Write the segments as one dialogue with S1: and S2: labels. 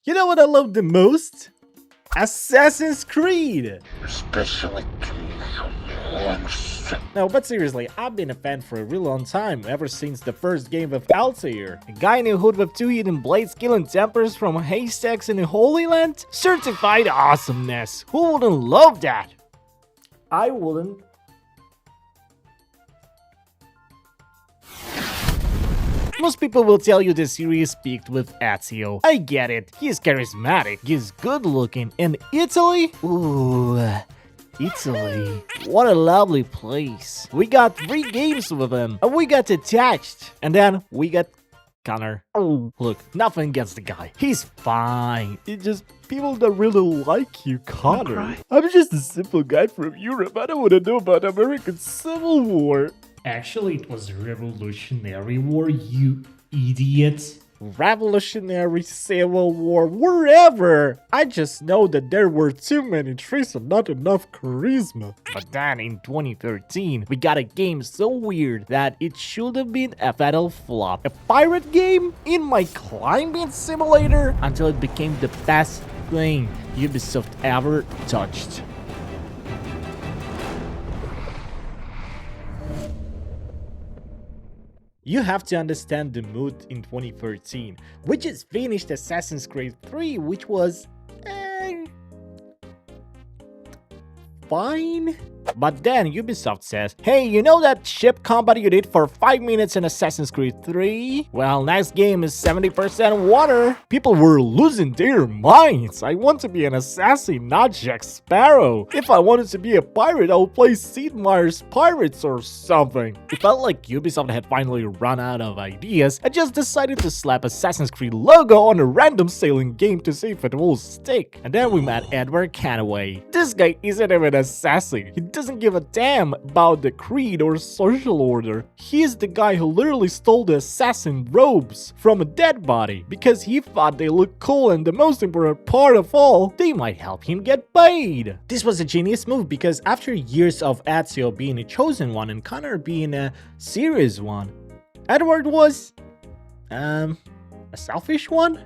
S1: You know what I love the most? Assassin's Creed!
S2: Especially
S1: No, but seriously, I've been a fan for a real long time, ever since the first game of Altair. A guy in a hood with two hidden blades killing tempers from haystacks in the Holy Land? Certified awesomeness! Who wouldn't love that? I wouldn't. Most people will tell you the series peaked with Ezio. I get it, he's charismatic, he's good looking, and Italy? Ooh, Italy. What a lovely place. We got 3 games with him, and we got attached. And then we got Connor. Look, nothing against the guy. He's fine. It's just people that really like you, Connor. I'm just a simple guy from Europe. I don't want to know about American Civil War. Actually, it was Revolutionary War, you idiot. Revolutionary Civil War, wherever. I just know that there were too many trees and not enough charisma. But then in 2013, we got a game so weird that it should have been a fatal flop. A pirate game in my climbing simulator until it became the best thing Ubisoft ever touched. You have to understand the mood in 2013. We just finished Assassin's Creed 3, which was fine. But then Ubisoft says, hey, you know that ship combat you did for 5 minutes in Assassin's Creed 3? Well, next game is 70% water. People were losing their minds. I want to be an assassin, not Jack Sparrow. If I wanted to be a pirate, I would play Sid Meier's Pirates or something. It felt like Ubisoft had finally run out of ideas and just decided to slap Assassin's Creed logo on a random sailing game to see if it will stick. And then we met Edward Canaway. This guy isn't even an assassin. He doesn't give a damn about the creed or social order. He's the guy who literally stole the assassin robes from a dead body because he thought they looked cool, and the most important part of all, they might help him get paid. This was a genius move because after years of Ezio being a chosen one and Connor being a serious one, Edward was a selfish one?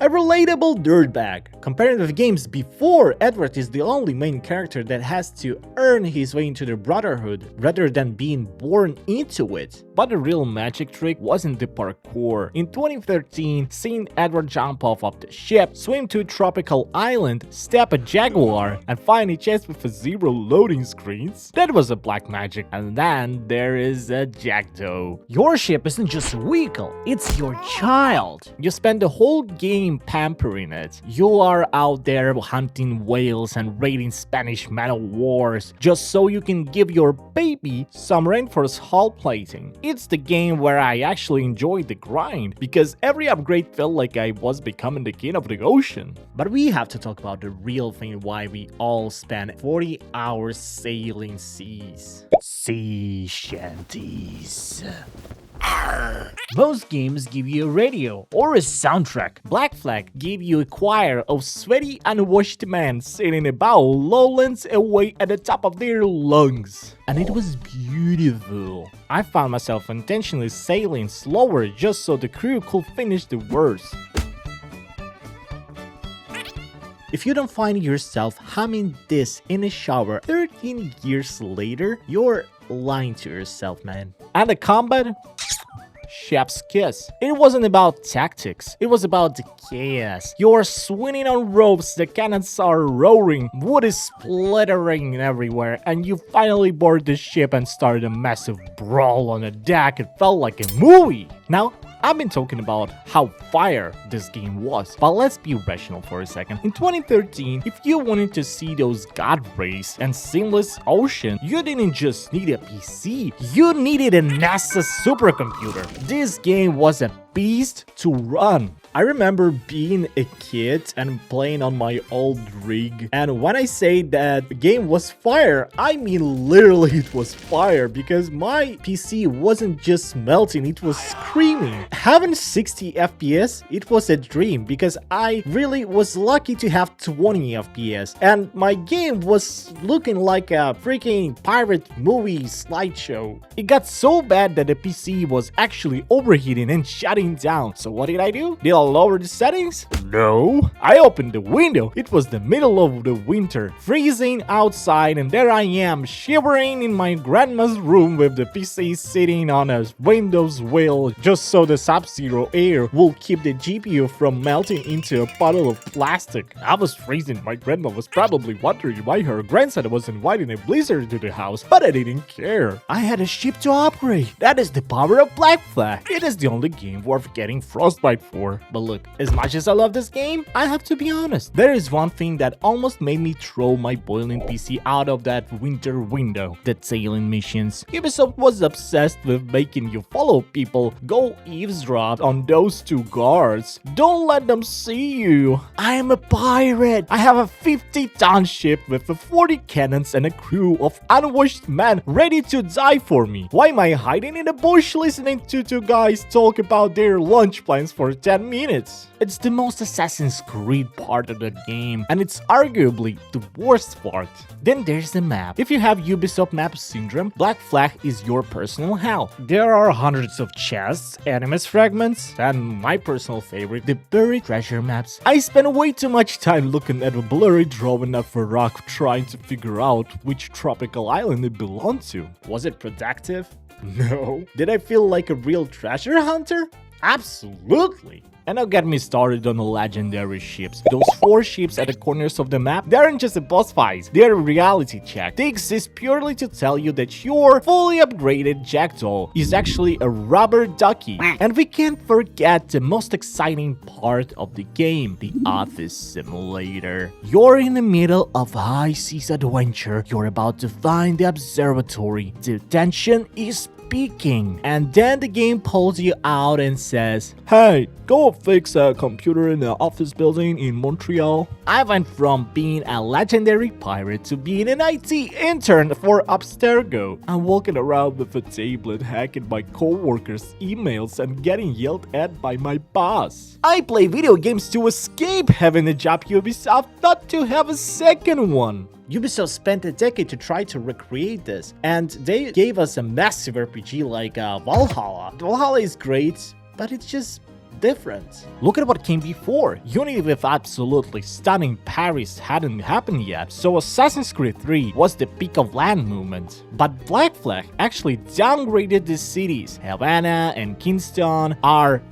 S1: A relatable dirtbag. Comparing with games before, Edward is the only main character that has to earn his way into the Brotherhood rather than being born into it. But the real magic trick wasn't the parkour. In 2013, seeing Edward jump off of the ship, swim to a tropical island, step a jaguar, and find a chest with a 0 loading screens, that was a black magic. And then there is a Jackdaw. Your ship isn't just a vehicle, it's your child. You spend the whole game pampering it. You are out there hunting whales and raiding Spanish man of wars just so you can give your baby some reinforced hull plating. It's the game where I actually enjoyed the grind because every upgrade felt like I was becoming the king of the ocean. But we have to talk about the real thing why we all spend 40 hours sailing seas. Sea shanties. Most games give you a radio or a soundtrack. Black Flag gave you a choir of sweaty, unwashed men singing about lowlands away at the top of their lungs. And it was beautiful. I found myself intentionally sailing slower just so the crew could finish the verse. If you don't find yourself humming this in a shower 13 years later, you're lying to yourself, man. And the combat? Chef's kiss. It wasn't about tactics, it was about the chaos. You're swinging on ropes, the cannons are roaring, wood is splattering everywhere, and you finally board the ship and started a massive brawl on the deck. It felt like a movie. Now, I've been talking about how fire this game was, but let's be rational for a second. In 2013, if you wanted to see those god rays and seamless ocean, you didn't just need a PC, you needed a NASA supercomputer. This game was a beast to run. I remember being a kid and playing on my old rig, and when I say that the game was fire, I mean literally it was fire because my PC wasn't just melting, it was screaming. Having 60 FPS, it was a dream because I really was lucky to have 20 FPS, and my game was looking like a freaking pirate movie slideshow. It got so bad that the PC was actually overheating and shutting down. So what did I do? Did a lower the settings? No. I opened the window. It was the middle of the winter, freezing outside, and there I am, shivering in my grandma's room with the PC sitting on a Windows wheel just so the Sub-Zero air will keep the GPU from melting into a puddle of plastic. I was freezing. My grandma was probably wondering why her grandson was inviting a blizzard to the house, but I didn't care. I had a ship to upgrade. That is the power of Black Flag. It is the only game worth getting frostbite for. But look, as much as I love this game, I have to be honest. There is one thing that almost made me throw my boiling PC out of that winter window. The tailing missions. Ubisoft was obsessed with making you follow people, go eavesdrop on those two guards. Don't let them see you. I am a pirate. I have a 50-ton ship with 40 cannons and a crew of unwashed men ready to die for me. Why am I hiding in the bush listening to two guys talk about their lunch plans for 10 minutes? It's the most Assassin's Creed part of the game, and it's arguably the worst part. Then there's the map. If you have Ubisoft map syndrome, Black Flag is your personal hell. There are hundreds of chests, enemies fragments, and my personal favorite, the buried treasure maps. I spent way too much time looking at a blurry drawing of a rock trying to figure out which tropical island it belonged to. Was it productive? No. Did I feel like a real treasure hunter? Absolutely. And don't get me started on the legendary ships. Those 4 ships at the corners of the map, they aren't just a boss fight, they're a reality check. They exist purely to tell you that your fully upgraded Jackdaw is actually a rubber ducky. And we can't forget the most exciting part of the game, the office simulator. You're in the middle of a high seas adventure, you're about to find the observatory. The tension is peaking, and then the game pulls you out and says, "Hey, go fix a computer in the office building in Montreal." I went from being a legendary pirate to being an IT intern for Abstergo. I'm walking around with a tablet hacking my co-workers' emails and getting yelled at by my boss. I play video games to escape having a job Ubisoft, not to have a second one. Ubisoft spent a decade to try to recreate this, and they gave us a massive RPG like Valhalla. Valhalla is great, but it's just different. Look at what came before. Unity with absolutely stunning Paris hadn't happened yet, so Assassin's Creed 3 was the peak of land movement. But Black Flag actually downgraded the cities. Havana and Kingston are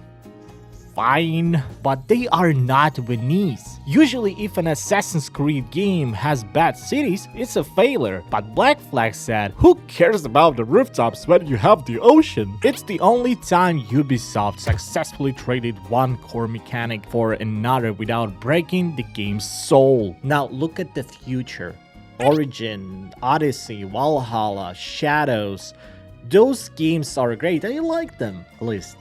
S1: fine, but they are not Venice. Usually if an Assassin's Creed game has bad cities, it's a failure, but Black Flag said, who cares about the rooftops when you have the ocean? It's the only time Ubisoft successfully traded one core mechanic for another without breaking the game's soul. Now look at the future. Origin, Odyssey, Valhalla, Shadows. Those games are great, I like them, at least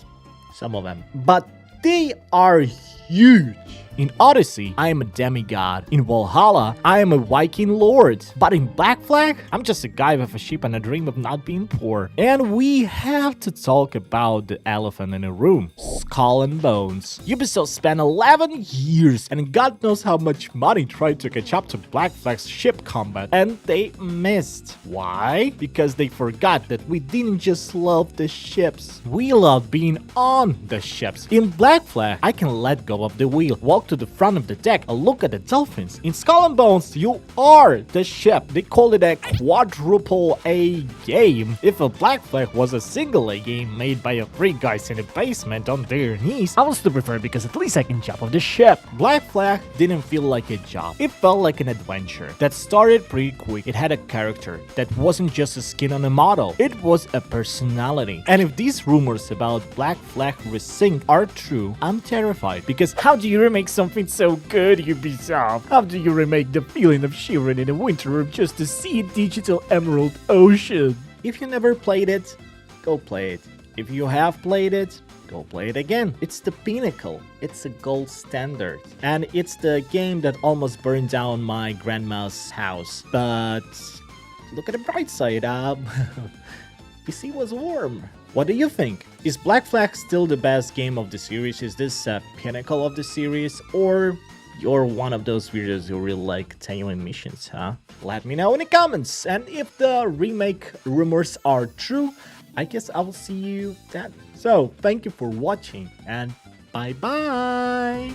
S1: some of them, but they are huge. In Odyssey, I am a demigod. In Valhalla, I am a Viking lord. But in Black Flag, I'm just a guy with a ship and a dream of not being poor. And we have to talk about the elephant in the room. Skull and Bones. Ubisoft spent 11 years and God knows how much money trying to catch up to Black Flag's ship combat. And they missed. Why? Because they forgot that we didn't just love the ships. We love being on the ships. In Black Flag, I can let go of the wheel, walk to the front of the deck and look at the dolphins. In Skull and Bones, you are the ship. They call it a quadruple A game. If a Black Flag was a single A game made by a 3 guys in a basement on their knees, I would still prefer it because at least I can jump off the ship. Black Flag didn't feel like a job. It felt like an adventure that started pretty quick. It had a character that wasn't just a skin on a model. It was a personality. And if these rumors about Black Flag Resync are true, I'm terrified because how do you remake something so good, Ubisoft? How do you remake the feeling of shivering in a winter room just to see a digital emerald ocean? If you never played it, go play it. If you have played it, go play it again. It's the pinnacle. It's a gold standard. And it's the game that almost burned down my grandma's house. But look at the bright side. PC was warm. What do you think? Is Black Flag still the best game of the series? Is this a pinnacle of the series? Or you're one of those weirdos who really like tailing missions, huh? Let me know in the comments. And if the remake rumors are true, I guess I will see you then. So, thank you for watching and Bye bye.